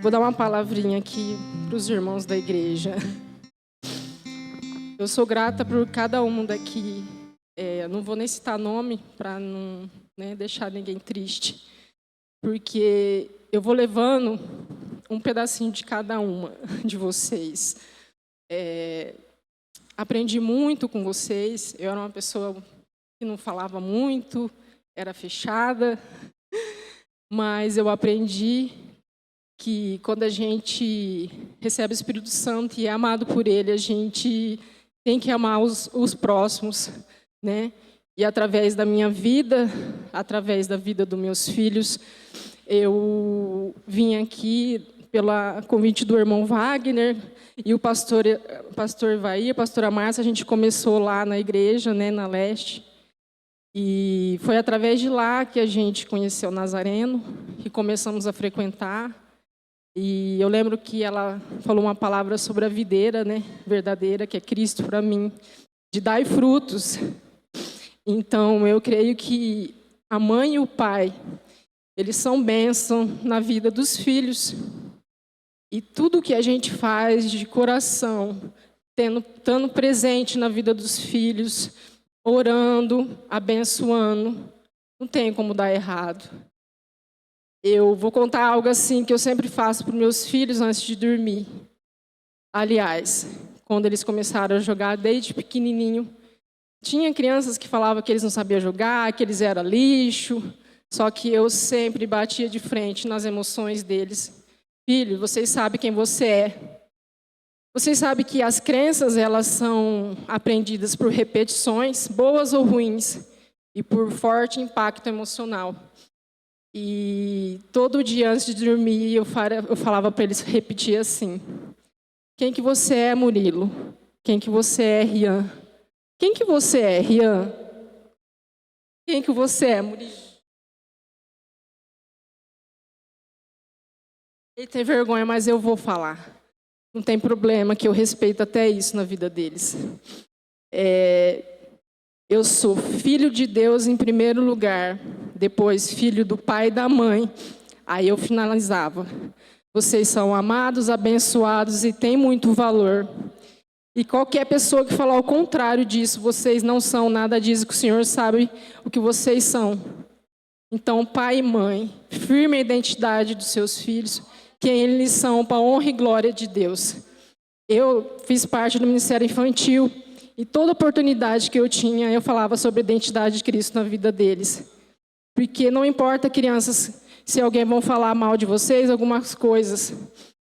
Vou dar uma palavrinha aqui para os irmãos da igreja. Eu sou grata por cada um daqui. Não vou nem citar nome para não deixar ninguém triste, porque eu vou levando um pedacinho de cada uma de vocês. Aprendi muito com vocês. Eu era uma pessoa que não falava muito, era fechada, mas eu aprendi que quando a gente recebe o Espírito Santo e é amado por Ele, a gente tem que amar os próximos, né? E através da minha vida, através da vida dos meus filhos, eu vim aqui pelo convite do irmão Wagner e o pastor Vai e a pastora Márcia. A gente começou lá na igreja, né, na Leste, e foi através de lá que a gente conheceu o Nazareno e começamos a frequentar. E eu lembro que ela falou uma palavra sobre a videira, né, verdadeira, que é Cristo para mim, de dar frutos. Então, eu creio que a mãe e o pai, eles são bênção na vida dos filhos. E tudo que a gente faz de coração, estando presente na vida dos filhos, orando, abençoando, não tem como dar errado. Eu vou contar algo assim que eu sempre faço para os meus filhos antes de dormir. Aliás, quando eles começaram a jogar desde pequenininho, tinha crianças que falavam que eles não sabiam jogar, que eles eram lixo, só que eu sempre batia de frente nas emoções deles. Filho, vocês sabem quem você é. Vocês sabem que as crenças, elas são aprendidas por repetições, boas ou ruins, e por forte impacto emocional. E todo dia antes de dormir, eu falava para eles repetir assim: quem que você é, Murilo? Quem que você é, Rian? Quem que você é, Rian? Quem que você é, Murilo? Ele tem vergonha, mas eu vou falar. Não tem problema, que eu respeito até isso na vida deles. Eu sou filho de Deus em primeiro lugar, depois filho do pai e da mãe. Aí eu finalizava: vocês são amados, abençoados e têm muito valor. E qualquer pessoa que falar o contrário disso, vocês não são nada disso, que o Senhor sabe o que vocês são. Então, pai e mãe, firme a identidade dos seus filhos, quem eles são, para a honra e glória de Deus. Eu fiz parte do Ministério Infantil, e toda oportunidade que eu tinha, eu falava sobre a identidade de Cristo na vida deles. Porque não importa, crianças, se alguém vão falar mal de vocês, algumas coisas,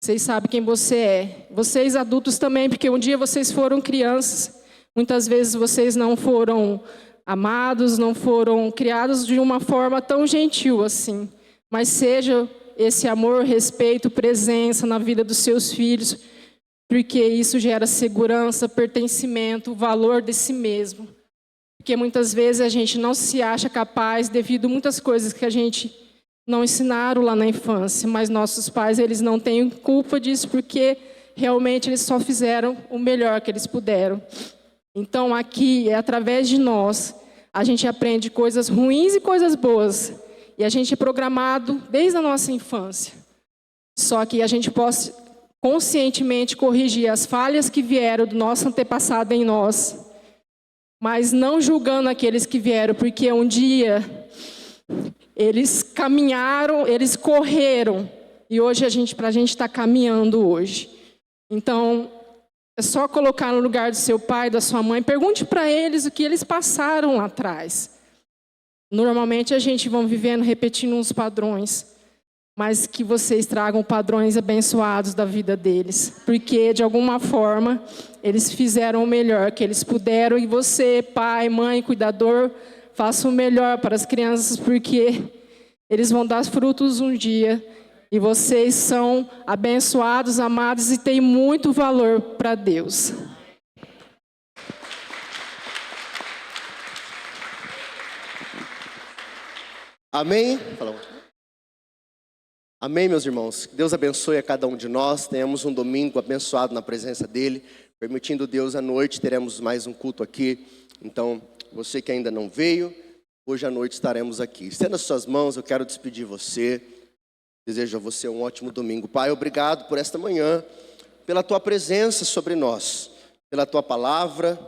vocês sabem quem você é. Vocês adultos também, porque um dia vocês foram crianças. Muitas vezes vocês não foram amados, não foram criados de uma forma tão gentil assim. Mas seja esse amor, respeito, presença na vida dos seus filhos, porque isso gera segurança, pertencimento, o valor de si mesmo. Porque muitas vezes a gente não se acha capaz devido a muitas coisas que a gente não ensinaram lá na infância, mas nossos pais, eles não têm culpa disso, porque realmente eles só fizeram o melhor que eles puderam. Então aqui, através de nós, a gente aprende coisas ruins e coisas boas. E a gente é programado desde a nossa infância. Só que a gente possa conscientemente corrigir as falhas que vieram do nosso antepassado em nós, mas não julgando aqueles que vieram, porque um dia eles caminharam, eles correram, e hoje para a gente está caminhando hoje. Então, é só colocar no lugar do seu pai, da sua mãe, pergunte para eles o que eles passaram lá atrás. Normalmente a gente vai vivendo, repetindo uns padrões, mas que vocês tragam padrões abençoados da vida deles, porque de alguma forma eles fizeram o melhor que eles puderam, e você, pai, mãe, cuidador, faça o melhor para as crianças, porque eles vão dar frutos um dia, e vocês são abençoados, amados e têm muito valor para Deus. Amém? Amém, meus irmãos. Que Deus abençoe a cada um de nós. Tenhamos um domingo abençoado na presença dEle. Permitindo Deus, à noite teremos mais um culto aqui. Então, você que ainda não veio, hoje à noite estaremos aqui. Estenda as suas mãos, eu quero despedir você. Desejo a você um ótimo domingo. Pai, obrigado por esta manhã, pela Tua presença sobre nós, pela Tua palavra.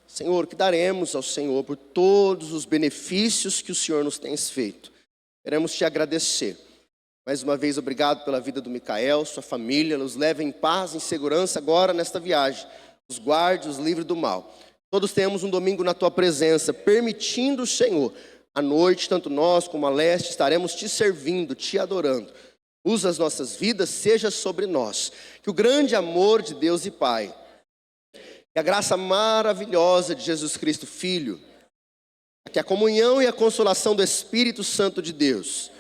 Senhor, que daremos ao Senhor por todos os benefícios que o Senhor nos tem feito. Queremos Te agradecer. Mais uma vez, obrigado pela vida do Micael, sua família. Nos leve em paz, em segurança agora nesta viagem. Os guarde, os livre do mal. Todos tenhamos um domingo na Tua presença, permitindo o Senhor. À noite, tanto nós como a leste, estaremos Te servindo, Te adorando. Usa as nossas vidas, seja sobre nós. Que o grande amor de Deus e Pai, que a graça maravilhosa de Jesus Cristo, Filho, que a comunhão e a consolação do Espírito Santo de Deus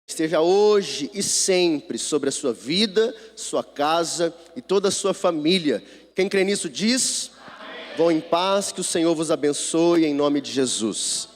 esteja hoje e sempre sobre a sua vida, sua casa e toda a sua família. Quem crê nisso diz: amém. Vão em paz, que o Senhor vos abençoe em nome de Jesus.